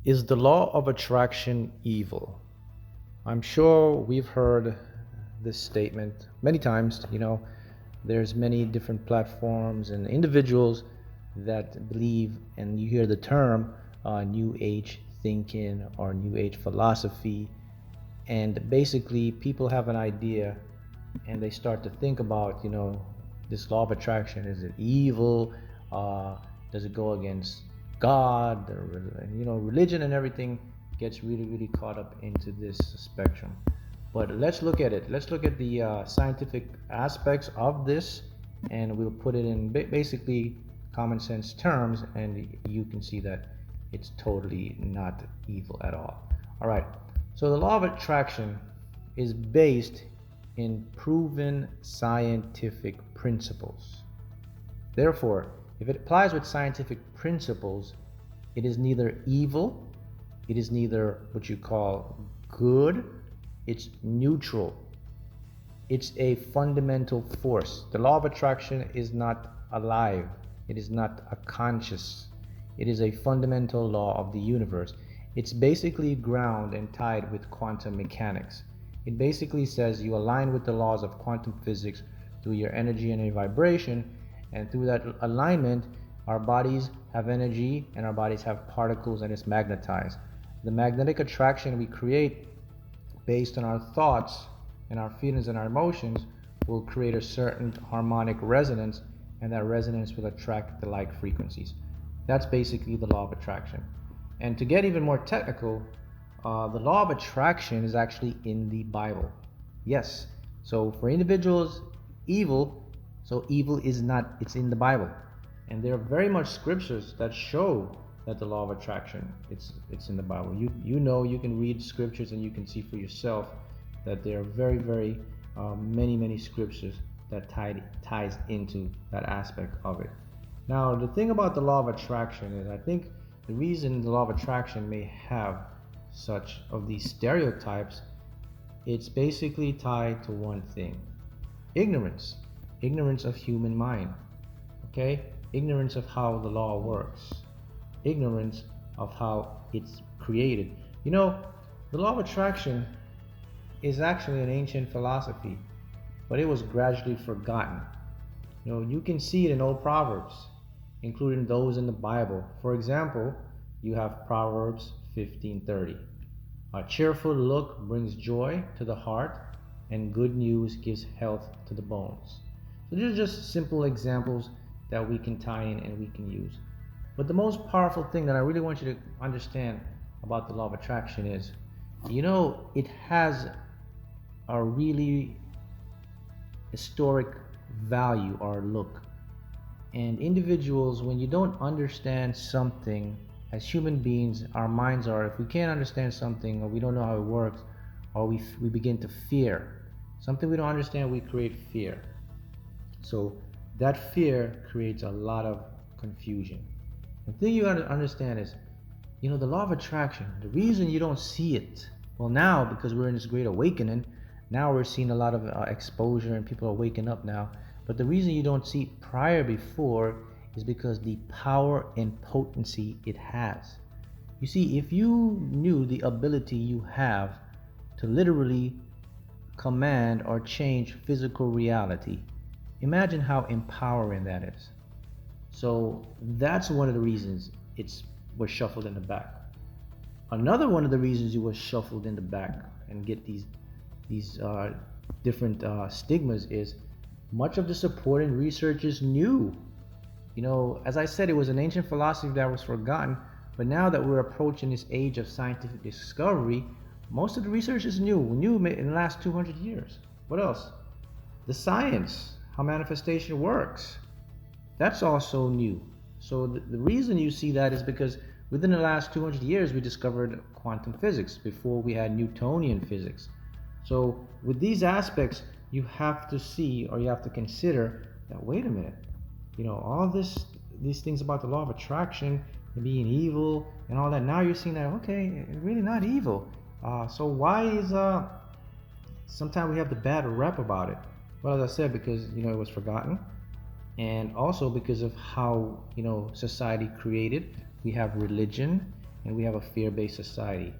Is the law of attraction evil? I'm sure we've heard this statement many times. There's many different platforms and individuals that believe, and you hear the term New Age thinking or New Age philosophy, and basically people have an idea and they start to think about, this law of attraction. Is it evil? Does it go against God? Religion and everything gets really, really caught up into this spectrum. But let's look at it. Let's look at the scientific aspects of this, and we'll put it in basically common sense terms, and you can see that it's totally not evil at all. All right. So the law of attraction is based in proven scientific principles. Therefore, if it applies with scientific principles, it is neither evil, it is neither what you call good, it's neutral. It's a fundamental force. The law of attraction is not alive, it is not a conscious, it is a fundamental law of the universe. It's basically ground and tied with quantum mechanics. It basically says you align with the laws of quantum physics through your energy and your vibration, and through that alignment, our bodies have energy and our bodies have particles, and it's magnetized. The magnetic attraction we create based on our thoughts and our feelings and our emotions will create a certain harmonic resonance, and that resonance will attract the like frequencies. That's basically the law of attraction. And to get even more technical, the law of attraction is actually in the Bible. Yes. So for individuals, evil is not, it's in the Bible. And there are very much scriptures that show that the law of attraction, it's in the Bible. You can read scriptures and you can see for yourself that there are very, very many scriptures that ties into that aspect of it. Now, the thing about the law of attraction is, I think the reason the law of attraction may have such of these stereotypes, it's basically tied to one thing: ignorance of human mind. Okay, ignorance of how the law works, ignorance of how it's created. The law of attraction is actually an ancient philosophy, but it was gradually forgotten. You can see it in old proverbs, including those in the Bible. For example, you have Proverbs 15:30. A cheerful look brings joy to the heart, and good news gives health to the bones. So these are just simple examples that we can tie in and we can use. But the most powerful thing that I really want you to understand about the law of attraction is, it has a really historic value or look. And individuals, when you don't understand something, as human beings, our minds are, if we can't understand something, or we don't know how it works, or we begin to fear something we don't understand, we create fear. So that fear creates a lot of confusion. The thing you got to understand is, the law of attraction, the reason you don't see it, well, now, because we're in this great awakening, now we're seeing a lot of exposure and people are waking up now. But the reason you don't see it before is because the power and potency it has. You see, if you knew the ability you have to literally command or change physical reality, imagine how empowering that is. So that's one of the reasons it was shuffled in the back. Another one of the reasons it was shuffled in the back and get these different stigmas is much of the support and research is new. As I said, it was an ancient philosophy that was forgotten, but now that we're approaching this age of scientific discovery, most of the research is new in the last 200 years. What else? The science, how manifestation works, that's also new. So the reason you see that is because within the last 200 years, we discovered quantum physics before we had Newtonian physics. So with these aspects, you have to see, or you have to consider that, wait a minute, all these things about the law of attraction and being evil and all that, now you're seeing that, okay, it's really not evil. So why is sometimes we have the bad rep about it? Well, as I said, because it was forgotten, and also because of how society created. We have religion, and we have a fear-based society.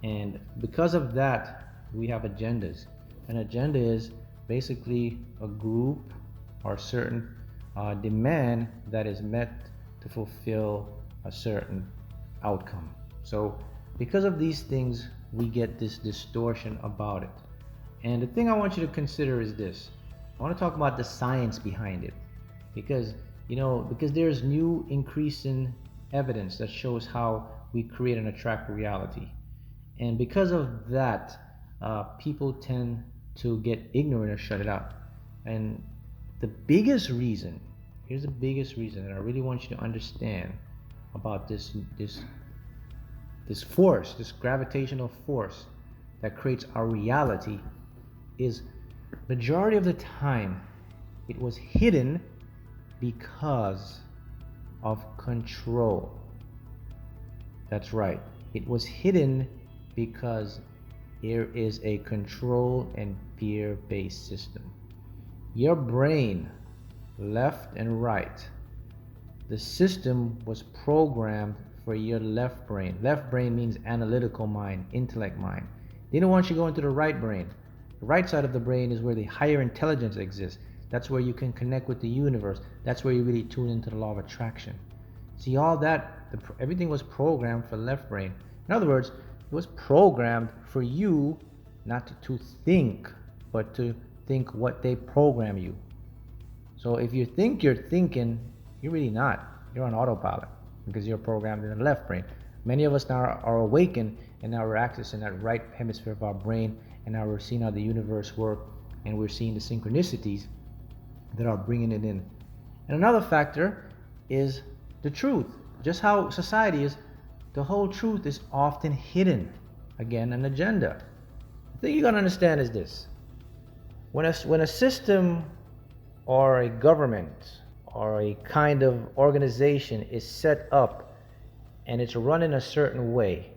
And because of that, we have agendas. An agenda is basically a group or certain demand that is met to fulfill a certain outcome. So because of these things, we get this distortion about it. And the thing I want you to consider is this. I want to talk about the science behind it, because there's new increasing evidence that shows how we create and attract reality. And because of that, people tend to get ignorant or shut it out. And the biggest reason, here's the biggest reason that I really want you to understand about this force, this gravitational force that creates our reality, is majority of the time it was hidden because of control. That's right. It was hidden because there is a control and fear-based system. Your brain, left and right, the system was programmed for your left brain. Left brain means analytical mind, intellect mind. They don't want you to go into the right brain. The right side of the brain is where the higher intelligence exists. That's where you can connect with the universe. That's where you really tune into the law of attraction. See, all that, everything was programmed for left brain. In other words, it was programmed for you not to think, but to think what they program you. So if you think you're thinking, you're really not. You're on autopilot because you're programmed in the left brain. Many of us now are awakened, and now we're accessing that right hemisphere of our brain, and now we're seeing how the universe works, and we're seeing the synchronicities that are bringing it in. And another factor is the truth. Just how society is, the whole truth is often hidden. Again, an agenda. The thing you gotta understand is this. When a system or a government or a kind of organization is set up and it's run in a certain way,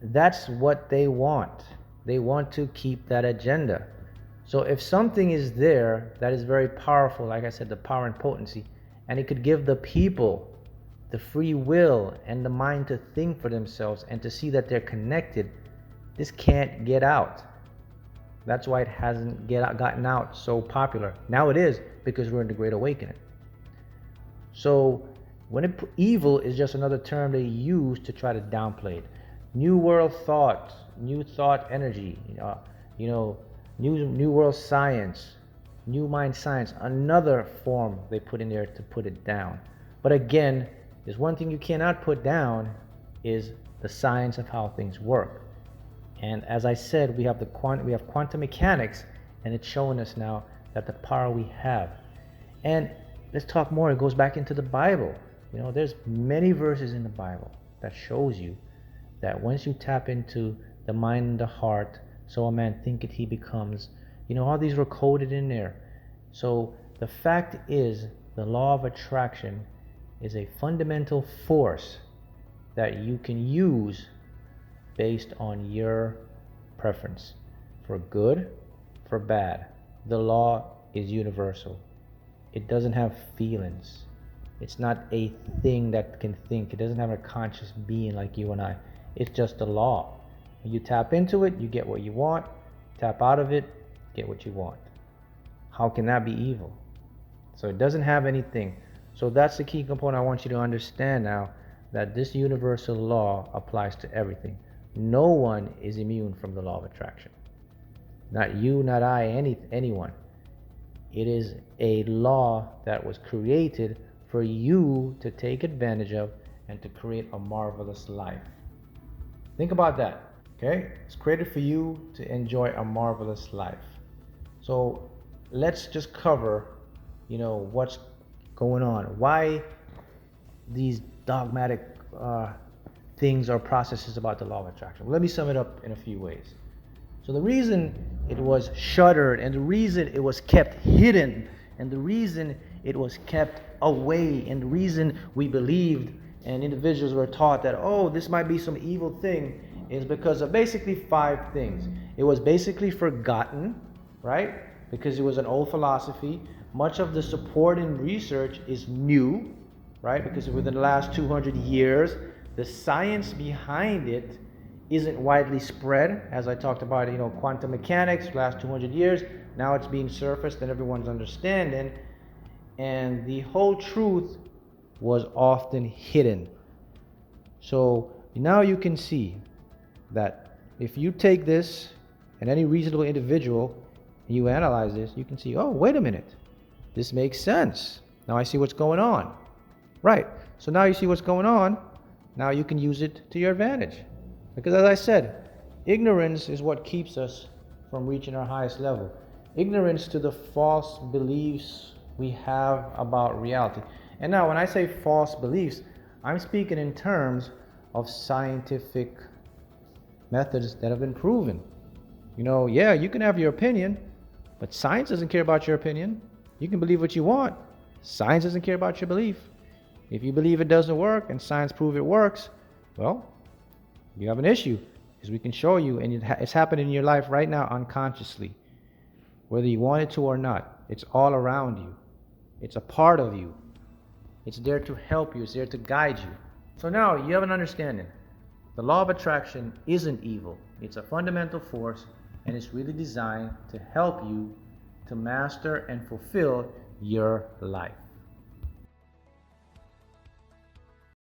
that's what they want. They want to keep that agenda. So if something is there that is very powerful, like I said, the power and potency, and it could give the people the free will and the mind to think for themselves and to see that they're connected, this can't get out. That's why it hasn't gotten out so popular. Now it is, because we're in the Great Awakening. So evil is just another term they use to try to downplay it. New world thought, new thought energy, new world science, new mind science, another form they put in there to put it down. But again, there's one thing you cannot put down, is the science of how things work. And as I said, we have quantum mechanics, and it's showing us now that the power we have. And let's talk more. It goes back into the Bible. There's many verses in the Bible that shows you that once you tap into the mind and the heart, so a man thinketh he becomes. All these were coded in there. So the fact is, the law of attraction is a fundamental force that you can use based on your preference, for good, for bad. The law is universal. It doesn't have feelings. It's not a thing that can think. It doesn't have a conscious being like you and I. It's just a law. When you tap into it, you get what you want. Tap out of it, get what you want. How can that be evil? So it doesn't have anything. So that's the key component I want you to understand now, that this universal law applies to everything. No one is immune from the law of attraction. Not you, not I, anyone. It is a law that was created for you to take advantage of and to create a marvelous life. Think about that, okay? It's created for you to enjoy a marvelous life. So let's just cover, what's going on. Why these dogmatic things or processes about the law of attraction? Well, let me sum it up in a few ways. So the reason it was shuttered, and the reason it was kept hidden, and the reason it was kept away, and the reason we believed and individuals were taught that, this might be some evil thing, is because of basically 5 things. It was basically forgotten, right? Because it was an old philosophy. Much of the supporting research is new, right? Because within the last 200 years, The science behind it isn't widely spread, as I talked about, quantum mechanics, last 200 years. Now it's being surfaced and everyone's understanding. And the whole truth was often hidden. So now you can see that if you take this, and any reasonable individual, and you analyze this, you can see, oh, wait a minute, this makes sense. Now I see what's going on. Right. So now you see what's going on. Now you can use it to your advantage. Because as I said, ignorance is what keeps us from reaching our highest level. Ignorance to the false beliefs we have about reality. And now when I say false beliefs, I'm speaking in terms of scientific methods that have been proven. Yeah, you can have your opinion, but science doesn't care about your opinion. You can believe what you want. Science doesn't care about your belief. If you believe it doesn't work and science proves it works, well, you have an issue, because we can show you, and it's happening in your life right now unconsciously. Whether you want it to or not, it's all around you. It's a part of you. It's there to help you. It's there to guide you. So now you have an understanding. The law of attraction isn't evil. It's a fundamental force, and it's really designed to help you to master and fulfill your life.